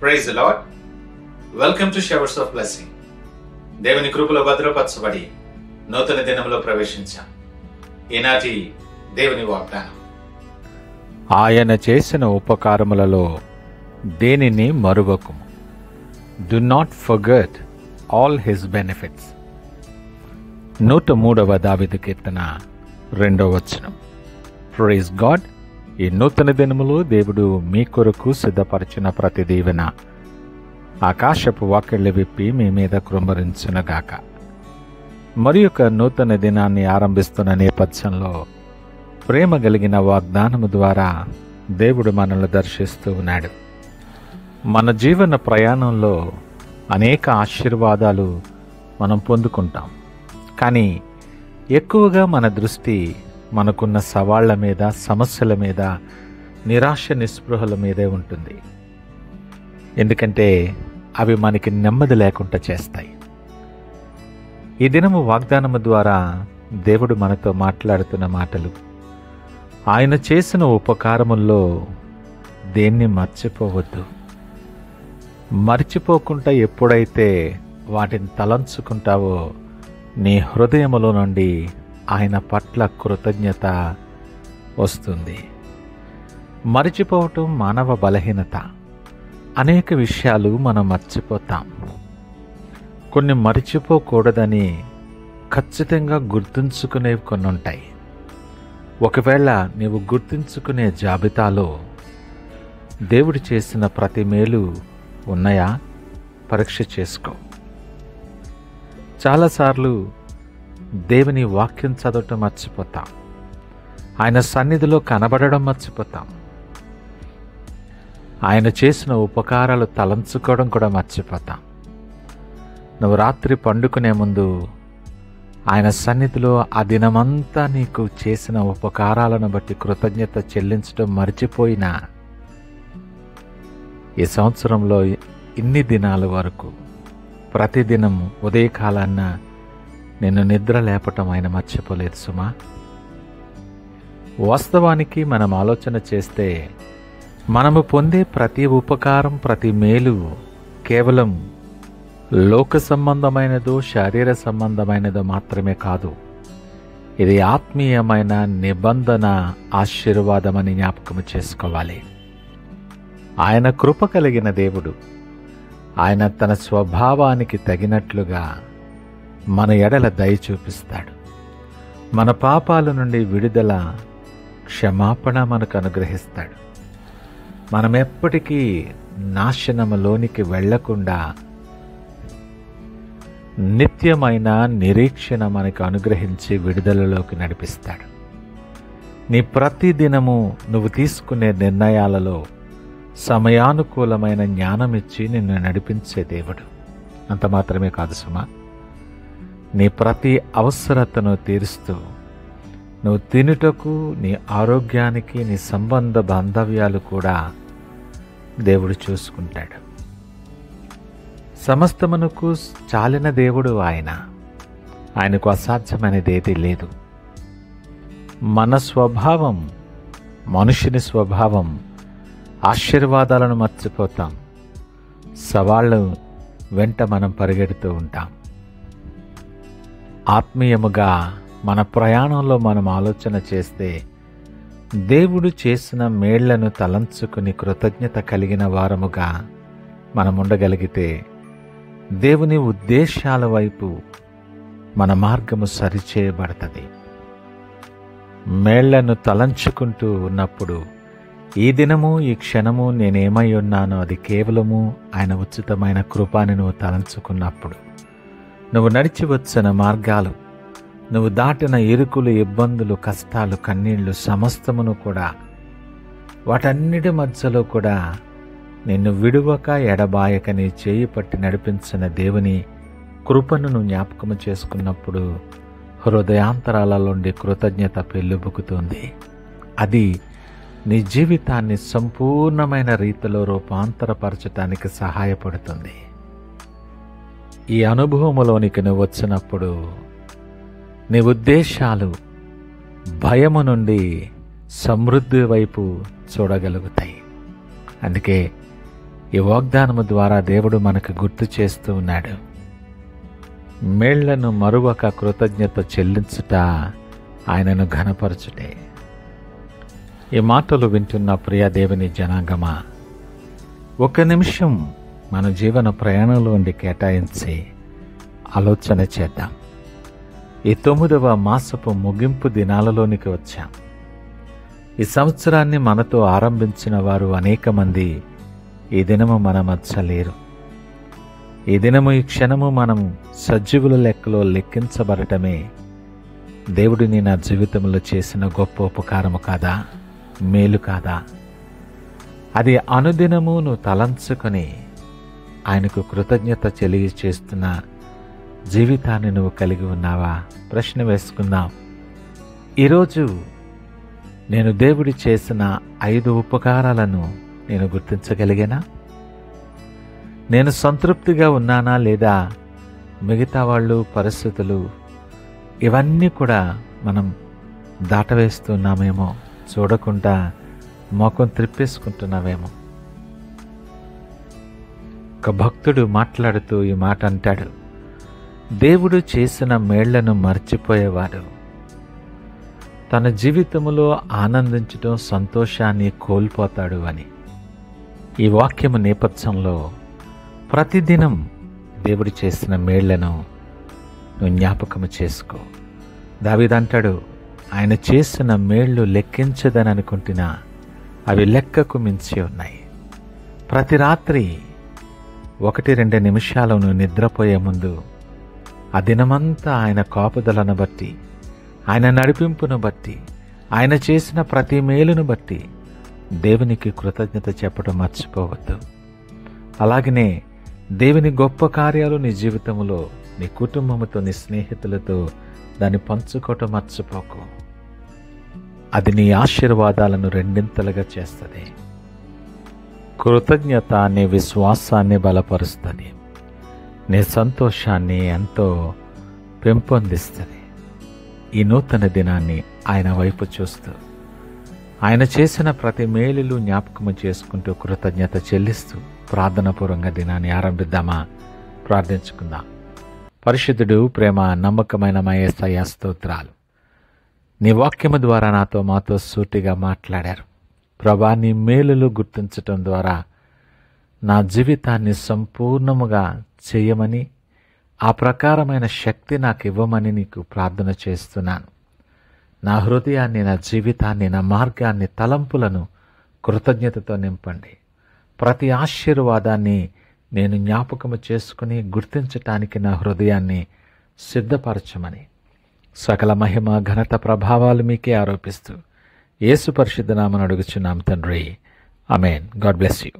Praise the lord. Welcome to showers of blessing. దేవుని కృపలో భద్రపరచబడి నూతన దినంలో ప్రవేశించాం. ఈనాటి దేవుని వాగ్దానం, ఆయన చేసిన ఉపకారములలో దేనిని మరువకుము. Do not forget all his benefits. 103వ దావీదు కీర్తన 2వ వచనం. Praise God. ఈ నూతన దినములో దేవుడు మీ కొరకు సిద్ధపరిచిన ప్రతి దీవెన ఆకాశపు వాకిళ్లు విప్పి మీ మీద కృమ్మరించునుగాక. మరి ఒక నూతన దినాన్ని ఆరంభిస్తున్న నేపథ్యంలో ప్రేమ కలిగిన వాగ్దానము ద్వారా దేవుడు మనల్ని దర్శిస్తూ ఉన్నాడు. మన జీవన ప్రయాణంలో అనేక ఆశీర్వాదాలు మనం పొందుకుంటాం. కానీ ఎక్కువగా మన దృష్టి మనకున్న సవాళ్ల మీద, సమస్యల మీద, నిరాశ నిస్పృహల మీదే ఉంటుంది. ఎందుకంటే అవి మనకి నెమ్మది లేకుండా చేస్తాయి. ఈ దినము వాగ్దానము ద్వారా దేవుడు మనతో మాట్లాడుతున్న మాటలు, ఆయన చేసిన ఉపకారముల్లో దేన్ని మర్చిపోవద్దు. మర్చిపోకుండా ఎప్పుడైతే వాటిని తలంచుకుంటావో నీ హృదయములో నుండి ఆయన పట్ల కృతజ్ఞత వస్తుంది. మర్చిపోవటం మానవ బలహీనత. అనేక విషయాలు మనం మర్చిపోతాం. కొన్ని మర్చిపోకూడదని ఖచ్చితంగా గుర్తుంచుకునేవి కొన్ని ఉంటాయి. ఒకవేళ నీవు గుర్తుంచుకునే జాబితాలో దేవుడు చేసిన ప్రతి మేలు ఉన్నాయా? పరీక్ష చేసుకో. చాలాసార్లు దేవుని వాక్యం చదవటం మర్చిపోతాం. ఆయన సన్నిధిలో కనబడడం మర్చిపోతాం. ఆయన చేసిన ఉపకారాలు తలంచుకోవడం కూడా మర్చిపోతాం. నువ్వు రాత్రి పండుకునే ముందు ఆయన సన్నిధిలో ఆ దినమంతా నీకు చేసిన ఉపకారాలను బట్టి కృతజ్ఞత చెల్లించడం మర్చిపోయినా ఈ సంవత్సరంలో ఇన్ని దినాల వరకు ప్రతిదినం ఉదయకాలాన్న నిన్ను నిద్ర లేపటం ఆయన మర్చిపోలేదు సుమా. వాస్తవానికి మనం ఆలోచన చేస్తే మనము పొందే ప్రతి ఉపకారం, ప్రతి మేలు కేవలం లోక సంబంధమైనదో, శారీర సంబంధమైనదో మాత్రమే కాదు. ఇది ఆత్మీయమైన నిబంధన ఆశీర్వాదమని జ్ఞాపకం చేసుకోవాలి. ఆయన కృప కలిగిన దేవుడు. ఆయన తన స్వభావానికి తగినట్లుగా మన ఎడల దయ చూపిస్తాడు. మన పాపాల నుండి విడుదల, క్షమాపణ మనకు అనుగ్రహిస్తాడు. మనం ఎప్పటికీ నాశనములోనికి వెళ్లకుండా నిత్యమైన నిరీక్షణ మనకు అనుగ్రహించి విడుదలలోకి నడిపిస్తాడు. నీ ప్రతి దినము నువ్వు తీసుకునే నిర్ణయాలలో సమయానుకూలమైన జ్ఞానం ఇచ్చి నిన్ను నడిపించే దేవుడు. అంత మాత్రమే కాదు సుమా, నీ ప్రతి అవసరతను తీరుస్తూ నువ్వు తినుటకు, నీ ఆరోగ్యానికి, నీ సంబంధ బాంధవ్యాలు కూడా దేవుడు చూసుకుంటాడు. సమస్తమునకు చాలిన దేవుడు ఆయన. ఆయనకు అసాధ్యమైనది ఏదీ లేదు. మన స్వభావం, మనుషుని స్వభావం ఆశీర్వాదాలను మర్చిపోతాం. సవాళ్ళు వెంట మనం పరిగెడుతూ ఉంటాం. ఆత్మీయముగా మన ప్రయాణంలో మనం ఆలోచన చేస్తే దేవుడు చేసిన మేళ్లను తలంచుకుని కృతజ్ఞత కలిగిన వారముగా మనం ఉండగలిగితే దేవుని ఉద్దేశాల వైపు మన మార్గము సరిచేయబడుతుంది. మేళ్లను తలంచుకుంటూ ఉన్నప్పుడు ఈ దినము, ఈ క్షణము నేనేమై ఉన్నానో అది కేవలము ఆయన ఉచితమైన కృపాని నువ్వు తలంచుకున్నప్పుడు, నువ్వు నడిచి వచ్చిన మార్గాలు, నువ్వు దాటిన ఇరుకులు, ఇబ్బందులు, కష్టాలు, కన్నీళ్లు సమస్తమును కూడా, వాటన్నిటి మధ్యలో కూడా నిన్ను విడువక ఎడబాయక నీ చేయి పట్టి నడిపించిన దేవుని కృపను నువ్వు జ్ఞాపకము చేసుకున్నప్పుడు హృదయాంతరాలలోండి కృతజ్ఞత పెళ్ళుబుకుతుంది. అది నీ జీవితాన్ని సంపూర్ణమైన రీతిలో రూపాంతరపరచటానికి సహాయపడుతుంది. ఈ అనుభవములోనికి నువ్వు వచ్చినప్పుడు నీ ఉద్దేశాలు భయము నుండి సమృద్ధి వైపు చూడగలుగుతాయి. అందుకే ఈ వాగ్దానము ద్వారా దేవుడు మనకు గుర్తు చేస్తూ ఉన్నాడు. మేళ్లను మరువక కృతజ్ఞత చెల్లించుట ఆయనను ఘనపరచుటే. ఈ మాటలు వింటున్న ప్రియ దేవుని జనాంగమా, ఒక నిమిషం మన జీవన ప్రయాణంలో ఉండి కేటాయించి ఆలోచన చేద్దాం. ఈ 9వ మాసపు ముగింపు దినాలలోనికి వచ్చాం. ఈ సంవత్సరాన్ని మనతో ఆరంభించిన వారు అనేక మంది ఈ దినము మన మధ్య లేరు. ఈ దినము, ఈ క్షణము మనం సజీవుల లెక్కలో లెక్కించబడటమే దేవుడిని నా జీవితంలో చేసిన గొప్ప ఉపకారము కాదా, మేలు కాదా? అది అనుదినము నువ్వు తలంచుకొని ఆయనకు కృతజ్ఞత తెలియచేస్తున్న జీవితాన్ని నువ్వు కలిగి ఉన్నావా? ప్రశ్న వేసుకుందాం. ఈరోజు నేను దేవుడి చేసిన 5 ఉపకారాలను నేను గుర్తించగలిగానా? నేను సంతృప్తిగా ఉన్నానా లేదా మిగతా వాళ్ళు, పరిస్థితులు ఇవన్నీ కూడా మనం దాటవేస్తున్నామేమో, చూడకుండా మోకం త్రిప్పేసుకుంటున్నావేమో. ఒక భక్తుడు మాట్లాడుతూ ఈ మాట అంటాడు, దేవుడు చేసిన మేళ్లను మర్చిపోయేవాడు తన జీవితంలో ఆనందించడం, సంతోషాన్ని కోల్పోతాడు అని. ఈ వాక్యము నేపథ్యంలో ప్రతిదినం దేవుడు చేసిన మేళ్లను నువ్వు జ్ఞాపకము చేసుకో. దావీదంటాడు, ఆయన చేసిన మేళ్లు లెక్కించదని అనుకుంటున్నా అవి లెక్కకు మించి ఉన్నాయి. ప్రతి రాత్రి 1-2 నిమిషాలను నిద్రపోయే ముందు ఆ దినమంతా ఆయన కాపుదలను బట్టి, ఆయన నడిపింపును బట్టి, ఆయన చేసిన ప్రతి మేలును బట్టి దేవునికి కృతజ్ఞత చెప్పడం మర్చిపోవద్దు. అలాగనే దేవుని గొప్ప కార్యాలు నీ జీవితంలో, నీ కుటుంబంతో, నీ స్నేహితులతో దాన్ని పంచుకోవటం మర్చిపోకు. అది నీ ఆశీర్వాదాలను 2 చేస్తుంది. కృతజ్ఞత నీ విశ్వాసాన్ని బలపరుస్తుంది, నీ సంతోషాన్ని ఎంతో పెంపొందిస్తుంది. ఈ నూతన దినాన్ని ఆయన వైపు చూస్తూ, ఆయన చేసిన ప్రతి మేలులు జ్ఞాపకము చేసుకుంటూ కృతజ్ఞత చెల్లిస్తూ ప్రార్థనాపూర్వంగా దినాన్ని ఆరంభిద్దామా? ప్రార్థించుకుందాం. పరిశుద్ధుడు, ప్రేమ నమ్మకమైన మా యేసయ్యా, స్తోత్రాలు. నీ వాక్యము ద్వారా నాతో, మాతో సూటిగా మాట్లాడారు. ప్రభా, నీ మేలులు గుర్తించటం ద్వారా నా జీవితాన్ని సంపూర్ణముగా చేయమని, ఆ ప్రకారమైన శక్తి నాకు ఇవ్వమని నీకు ప్రార్థన చేస్తున్నాను. నా హృదయాన్ని, నా జీవితాన్ని, నా మార్గాన్ని, తలంపులను కృతజ్ఞతతో నింపండి. ప్రతి ఆశీర్వాదాన్ని నేను జ్ఞాపకము చేసుకుని గుర్తించటానికి నా హృదయాన్ని సిద్ధపరచమని, సకల మహిమ, ఘనత, ప్రభావాలు మీకే ఆరోపిస్తూ యేసు పరిశుద్ధ నామమున అడుగుచున్నాం తండ్రి. ఆమేన్. God bless you.